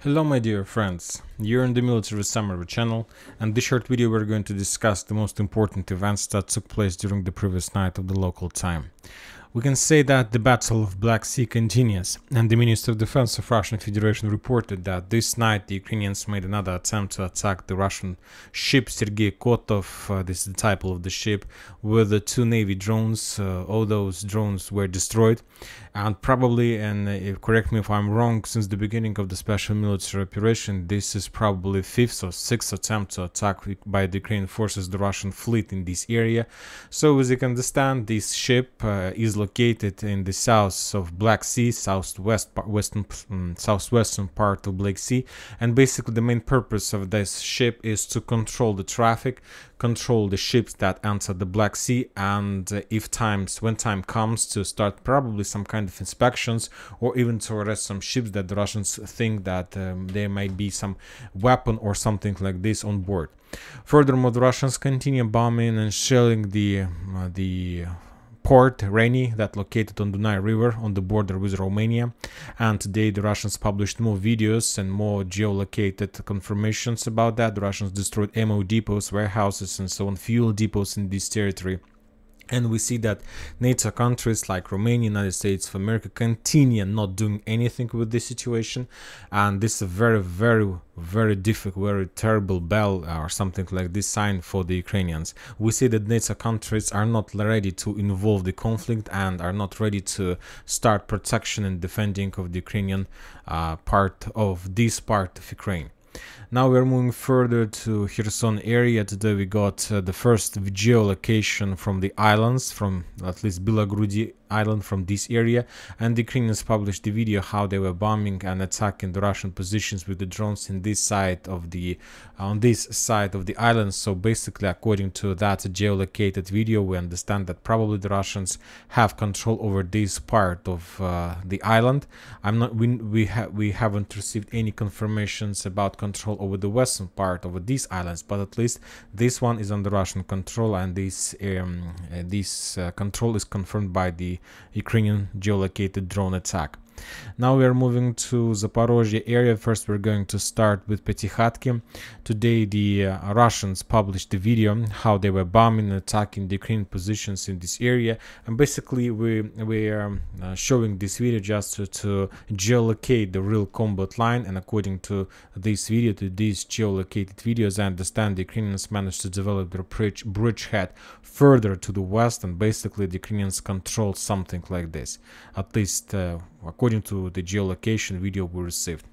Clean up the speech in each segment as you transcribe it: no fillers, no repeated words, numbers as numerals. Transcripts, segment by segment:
Hello my dear friends, you're in the Military Summary channel, and this short video we're going to discuss the most important events that took place during the previous night of the local time. We can say that the Battle of Black Sea continues, and the Minister of Defense of Russian Federation reported that this night the Ukrainians made another attempt to attack the Russian ship Sergei Kotov, this is the title of the ship, with the two Navy drones. All those drones were destroyed, and probably, and correct me if I'm wrong, since the beginning of the special military operation, this is probably fifth or sixth attempt to attack by the Ukrainian forces the Russian fleet in this area. So as you can understand, this ship is located in the south of Black Sea, southwestern part of Black Sea, and basically the main purpose of this ship is to control the traffic, control the ships that enter the Black Sea, and when time comes to start probably some kind of inspections, or even to arrest some ships that the Russians think that there might be some weapon or something like this on board. Furthermore, the Russians continue bombing and shelling the port Reni that located on Dunai River on the border with Romania, and today the Russians published more videos and more geolocated confirmations about that. The Russians destroyed ammo depots, warehouses and so on, fuel depots in this territory. And we see that NATO countries like Romania, United States of America continue not doing anything with this situation, and this is a very difficult, very terrible bell or something like this sign for the Ukrainians. We see that NATO countries are not ready to involve the conflict and are not ready to start protection and defending of the Ukrainian part of Ukraine. Now we're moving further to Herzen area. Today we got the first geolocation from the islands, from at least Belogrudi island, from this area, and the Ukrainians published the video how they were bombing and attacking the Russian positions with the drones in this side of the on this side of the island. So basically, according to that geolocated video, we understand that probably the Russians have control over this part of the island. We haven't received any confirmations about control over the western part of these islands, but at least this one is under Russian control, and this control is confirmed by the Ukrainian geolocated drone attack. Now we are moving to the Parology area. First we're going to start with Petykhatki. Today the Russians published the video how they were bombing and attacking the Ukrainian positions in this area, and basically we are showing this video just to geolocate the real combat line. And according to this video, to these geolocated videos, I understand the Ukrainians managed to develop their bridgehead further to the west, and basically the Ukrainians control something like this, at least according to the geolocation video we received.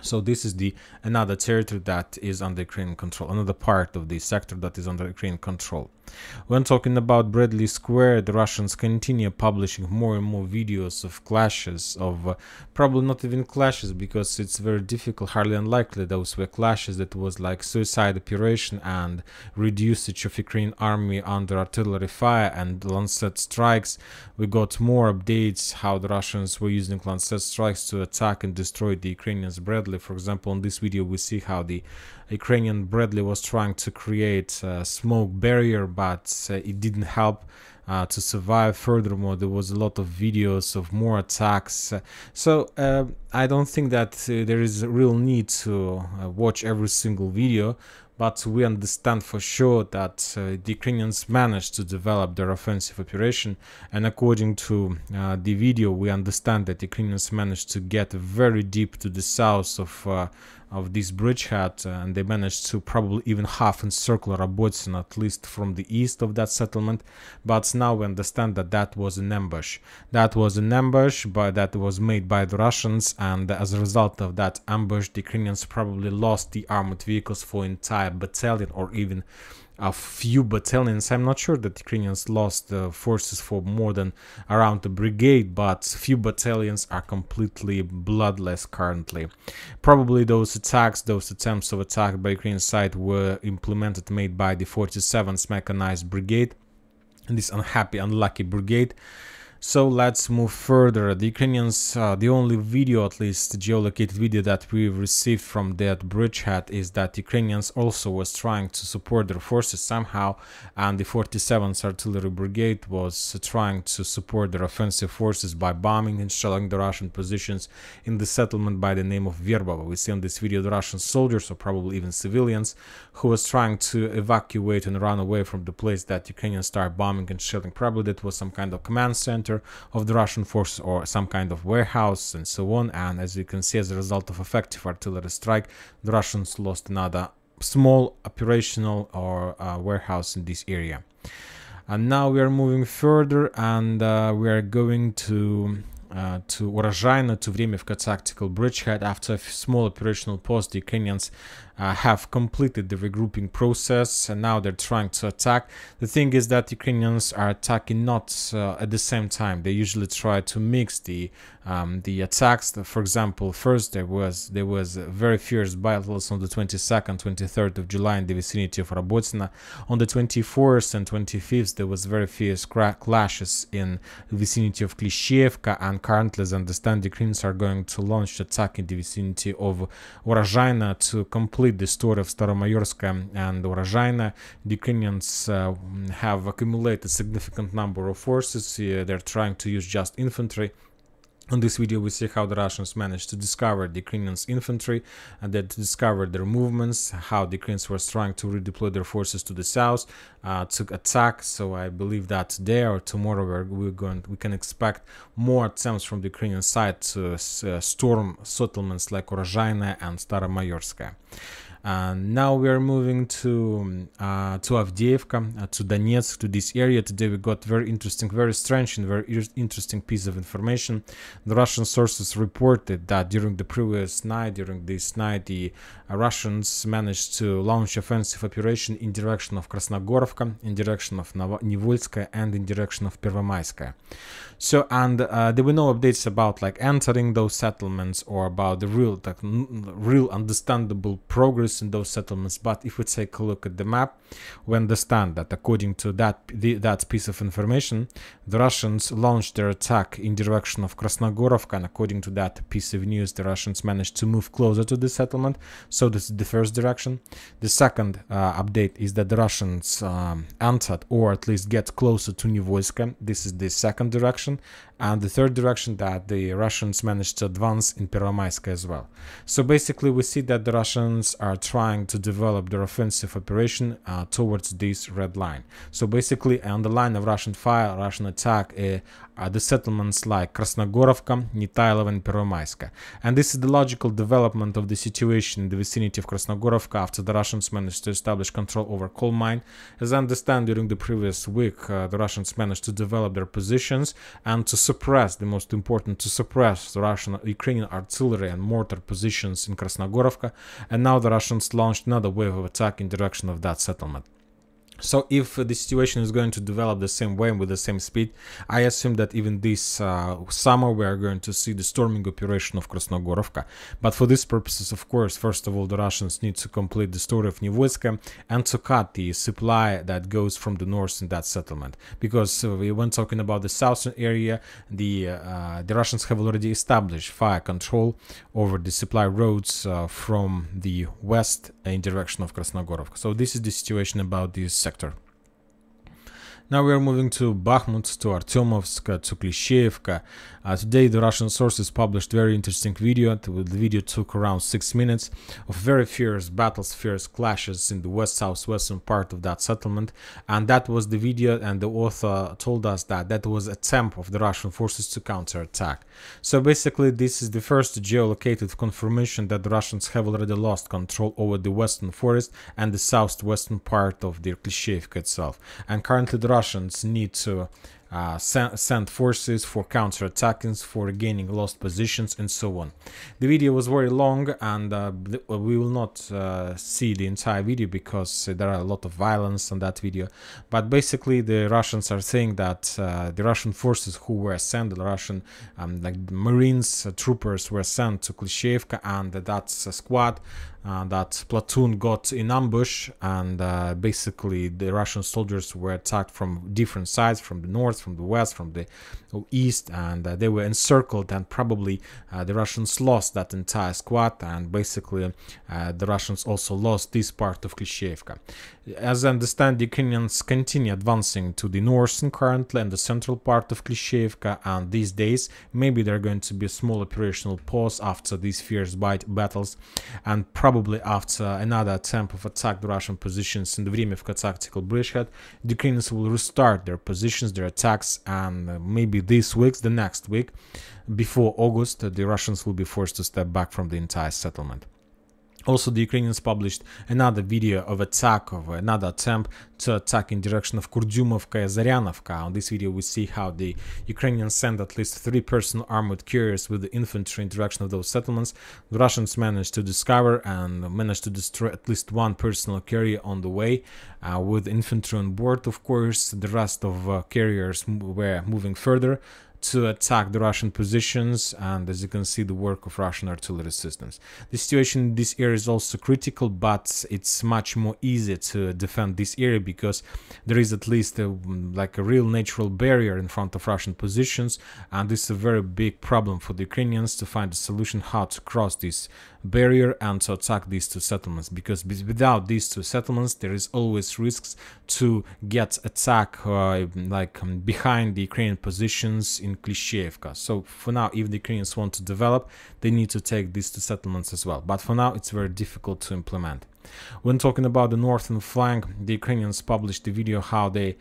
So this is another territory that is under Ukrainian control, another part of the sector that is under Ukrainian control. When talking about Bradley Square, the Russians continue publishing more and more videos of clashes, of probably not even clashes, because it's very difficult, hardly unlikely those were clashes. That was like suicide operation and reducing of Ukrainian army under artillery fire and Lancet strikes. We got more updates how the Russians were using Lancet strikes to attack and destroy the Ukrainians' Bradley. For example, in this video we see how the Ukrainian Bradley was trying to create a smoke barrier, but it didn't help to survive. Furthermore, there was a lot of videos of more attacks. So I don't think that there is a real need to watch every single video, but we understand for sure that the Ukrainians managed to develop their offensive operation, and according to the video we understand that the Ukrainians managed to get very deep to the south of this bridgehead, and they managed to probably even half encircle Robotyne, at least from the east of that settlement. But now we understand that that was an ambush. That was an ambush that was made by the Russians, and as a result of that ambush, the Ukrainians probably lost the armored vehicles for entire battalion or even a few battalions. I'm not sure that Ukrainians lost forces for more than around a brigade, but few battalions are completely bloodless currently. Probably those attempts of attack by Ukrainian side were made by the 47th Mechanized Brigade, this unlucky brigade. So let's move further. The Ukrainians, the only video, at least geolocated video that we received from that bridgehead, is that Ukrainians also was trying to support their forces somehow, and the 47th Artillery Brigade was trying to support their offensive forces by bombing and shelling the Russian positions in the settlement by the name of Verbova. We see on this video the Russian soldiers, or probably even civilians, who was trying to evacuate and run away from the place that Ukrainians started bombing and shelling. Probably that was some kind of command center of the Russian forces or some kind of warehouse and so on. And as you can see, as a result of effective artillery strike, the Russians lost another small operational or warehouse in this area. And now we are moving further, and we are going to Urozhaino, to Vremivka tactical bridgehead. After a small operational pause, the Ukrainians have completed the regrouping process, and now they're trying to attack. The thing is that Ukrainians are attacking not at the same time. They usually try to mix the attacks. For example, first there was very fierce battles on the 22nd, 23rd of July in the vicinity of Robotina. On the 24th and 25th, there was very fierce clashes in the vicinity of Klishchevka, and currently, as I understand, the Ukrainians are going to launch attack in the vicinity of Urozhaino to complete the story of Staromayorska and Urozhaino. The Ukrainians have accumulated a significant number of forces. They're trying to use just infantry. On this video, we see how the Russians managed to discover the Ukrainians' infantry, and they discovered their movements, how the Ukrainians were trying to redeploy their forces to the south to attack. So I believe that today or tomorrow we can expect more attempts from the Ukrainian side to storm settlements like Urozhaino and Staromayorska. Now we are moving to Avdiivka, to Donetsk, to this area. Today we got very interesting, very strange and very interesting piece of information. The Russian sources reported that during this night, the Russians managed to launch offensive operation in direction of Krasnogorovka, in direction of Nivolskaya, and in direction of Pervomayskaya. So, and there were no updates about like entering those settlements or about the real understandable progress in those settlements. But if we take a look at the map, we understand that according to that piece of information, the Russians launched their attack in direction of Krasnogorovka, and according to that piece of news, the Russians managed to move closer to the settlement. So this is the first direction. The second update is that the Russians entered, or at least get closer to Nivolskaya. This is the second direction. And the third direction, that the Russians managed to advance in Pervomayskaya as well. So basically we see that the Russians are trying to develop their offensive operation towards this red line. So basically on the line of Russian fire, Russian attack, the settlements like Krasnogorovka, Nitailov, and Pervomayskaya. And this is the logical development of the situation in the vicinity of Krasnogorovka after the Russians managed to establish control over coal mine. As I understand, during the previous week, the Russians managed to develop their positions and to suppress, the most important, to suppress the Ukrainian artillery and mortar positions in Krasnogorovka. And now the Russians launched another wave of attack in direction of that settlement. So if the situation is going to develop the same way with the same speed, I assume that even this summer we are going to see the storming operation of Krasnogorovka. But for these purposes, of course, first of all, the Russians need to complete the story of Nivolskaya and to cut the supply that goes from the north in that settlement. Because when talking about the southern area, the Russians have already established fire control over the supply roads from the west in direction of Krasnogorovka. So this is the situation about this sector. Now we are moving to Bakhmut, to Artyomovsk, to Klishchevka. Today the Russian sources published very interesting video. The video took around 6 minutes of very fierce battles, fierce clashes in the west-southwestern part of that settlement. And that was the video, and the author told us that that was an attempt of the Russian forces to counterattack. So basically this is the first geolocated confirmation that the Russians have already lost control over the western forest and the southwestern part of the Klishchevka itself. And currently the Russians need to send forces for counterattacking, for gaining lost positions, and so on. The video was very long, and we will not see the entire video because there are a lot of violence on that video. But basically the Russians are saying that the Russian forces who were sent, the Russian like Marines, troopers were sent to Klishchevka, and that squad, that platoon got in ambush, and basically the Russian soldiers were attacked from different sides, from the north, from the west, from the east, and they were encircled, and probably the Russians lost that entire squad, and basically the Russians also lost this part of Klishchiivka. As I understand, the Ukrainians continue advancing to the northern currently and the central part of Klishchiivka, and these days maybe there are going to be a small operational pause after these fierce battles, and probably after another attempt of attack the Russian positions in the Vremivka tactical bridgehead, the Ukrainians will restart their positions, their attacks, and maybe this week, the next week, before August, the Russians will be forced to step back from the entire settlement. Also, the Ukrainians published another video of attack, of another attempt to attack in direction of Kurdyumovka and Zaryanovka. On this video, we see how the Ukrainians sent at least 3 personal armored carriers with the infantry in direction of those settlements. The Russians managed to discover and managed to destroy at least 1 personal carrier on the way with infantry on board. Of course, the rest of carriers were moving further to attack the Russian positions, and as you can see, the work of Russian artillery systems. The situation in this area is also critical, but it's much more easy to defend this area because there is at least a real natural barrier in front of Russian positions, and this is a very big problem for the Ukrainians to find a solution how to cross this barrier and to attack these 2 settlements, because without these 2 settlements there is always risks to get attack behind the Ukrainian positions in Klishchiivka. So for now, if the Ukrainians want to develop, they need to take these 2 settlements as well, but for now it's very difficult to implement. When talking about the northern flank, the Ukrainians published a video how they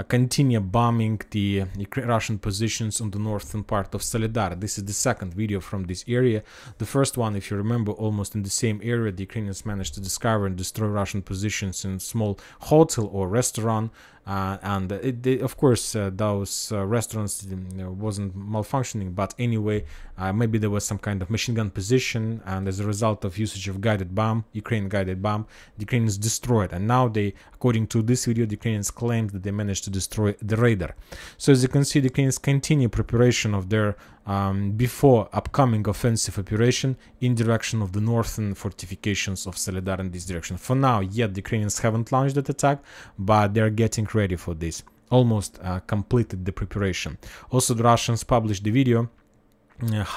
continue bombing the Russian positions on the northern part of Solidar. This is the second video from this area. The first one, if you remember, almost in the same area, the Ukrainians managed to discover and destroy Russian positions in a small hotel or restaurant. Of course, those restaurants wasn't malfunctioning, but anyway, maybe there was some kind of machine gun position, and as a result of usage of guided bomb, Ukrainian guided bomb, the Ukrainians destroyed. And now they, according to this video, the Ukrainians claimed that they managed to destroy the radar. So as you can see, the Ukrainians continue preparation of their before upcoming offensive operation in direction of the northern fortifications of Solidar in this direction. For now, yet the Ukrainians haven't launched that attack, but they're getting ready for this. Almost completed the preparation. Also, the Russians published the video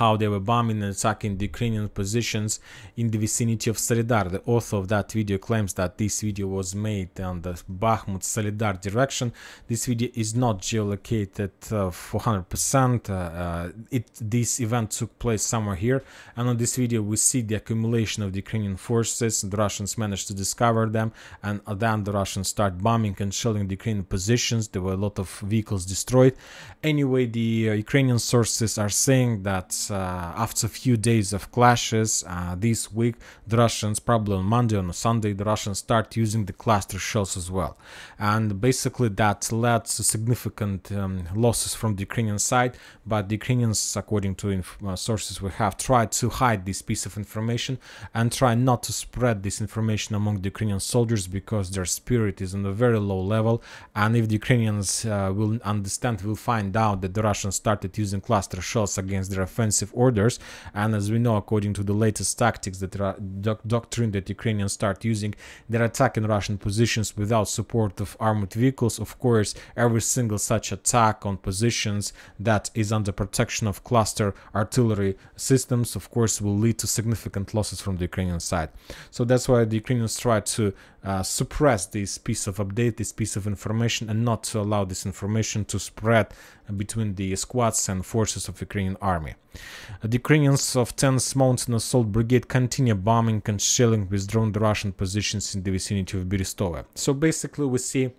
how they were bombing and attacking the Ukrainian positions in the vicinity of Solidar. The author of that video claims that this video was made on the Bakhmut-Solidar direction. This video is not geolocated for 100%. This event took place somewhere here, and on this video we see the accumulation of the Ukrainian forces. The Russians managed to discover them, and then the Russians start bombing and shelling the Ukrainian positions. There were a lot of vehicles destroyed. Anyway, the Ukrainian sources are saying that after a few days of clashes this week, the Russians, probably on Monday or on Sunday, the Russians start using the cluster shells as well. And basically that led to significant losses from the Ukrainian side, but the Ukrainians, according to sources we have, tried to hide this piece of information and try not to spread this information among the Ukrainian soldiers because their spirit is on a very low level. And if the Ukrainians will understand, will find out that the Russians started using cluster shells against their offensive orders, and as we know, according to the latest tactics, that doctrine that Ukrainians start using, they're attacking Russian positions without support of armored vehicles. Of course, every single such attack on positions that is under protection of cluster artillery systems, of course, will lead to significant losses from the Ukrainian side. So that's why the Ukrainians try to suppress this piece of update, this piece of information, and not to allow this information to spread between the squads and forces of Ukrainian army. The Ukrainians of 10th Mountain Assault Brigade continue bombing and shelling with drone the Russian positions in the vicinity of Berestova. So basically we see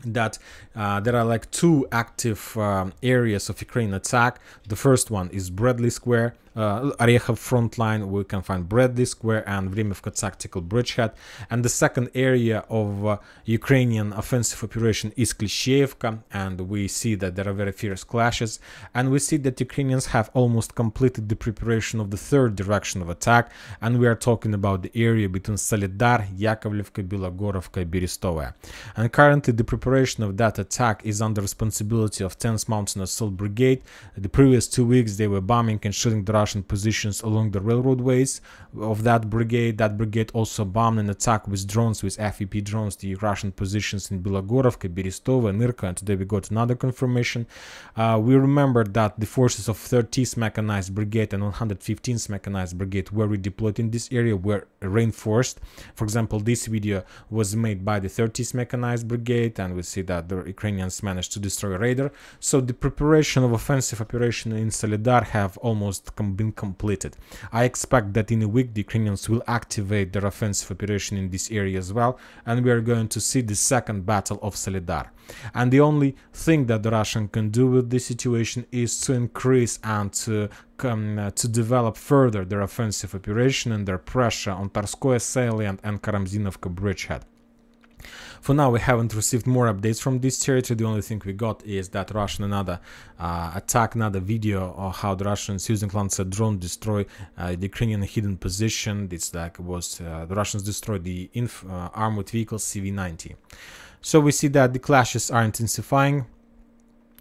that there are like 2 active areas of Ukraine attack. The first one is Bradley Square, Orekhov front line. We can find Bradley Square and Vremivka tactical bridgehead. And the second area of Ukrainian offensive operation is Klishchiivka, and we see that there are very fierce clashes. And we see that Ukrainians have almost completed the preparation of the third direction of attack, and we are talking about the area between Solidar, Yakovlevka, Bilogorovka, and Berestova. And currently the preparation of that attack is under responsibility of 10th Mountain Assault Brigade. The previous 2 weeks they were bombing and shooting the Russian positions along the railroadways of that brigade. That brigade also bombed and attacked with drones, with FEP drones, the Russian positions in Bilogorovka, Berestovo, Nirka, and today we got another confirmation. We remember that the forces of 30th Mechanized Brigade and 115th Mechanized Brigade were redeployed in this area, were reinforced. For example, this video was made by the 30th Mechanized Brigade, and we see that the Ukrainians managed to destroy a raider. So the preparation of offensive operation in Solidar have almost been completed. I expect that in a week the Ukrainians will activate their offensive operation in this area as well, and we are going to see the second battle of Solidar. And the only thing that the Russian can do with this situation is to increase and to develop further their offensive operation and their pressure on Tarskoye salient and Karamzinovka bridgehead. For now, we haven't received more updates from this territory. The only thing we got is that Russian another video of how the Russians using Lancet drone destroy the Ukrainian hidden position. It's like the Russians destroyed the armored vehicle CV-90. So we see that the clashes are intensifying,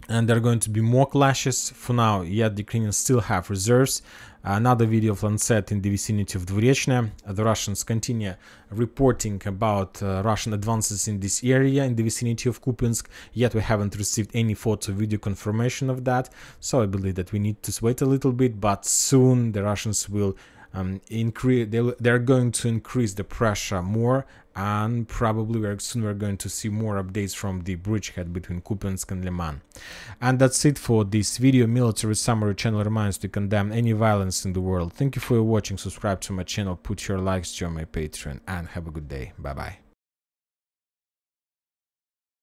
and there are going to be more clashes. For now, yet the Ukrainians still have reserves. Another video of Lancet in the vicinity of Dvorechne. The Russians continue reporting about Russian advances in this area, in the vicinity of Kupiansk, yet we haven't received any photo video confirmation of that. So I believe that we need to wait a little bit, but soon the Russians will they're going to increase the pressure more, and probably we're going to see more updates from the bridgehead between Kupiansk and Liman. And that's it for this video. Military Summary channel reminds to condemn any violence in the world. Thank you for watching. Subscribe to my channel, put your likes, join my Patreon, and have a good day. Bye bye.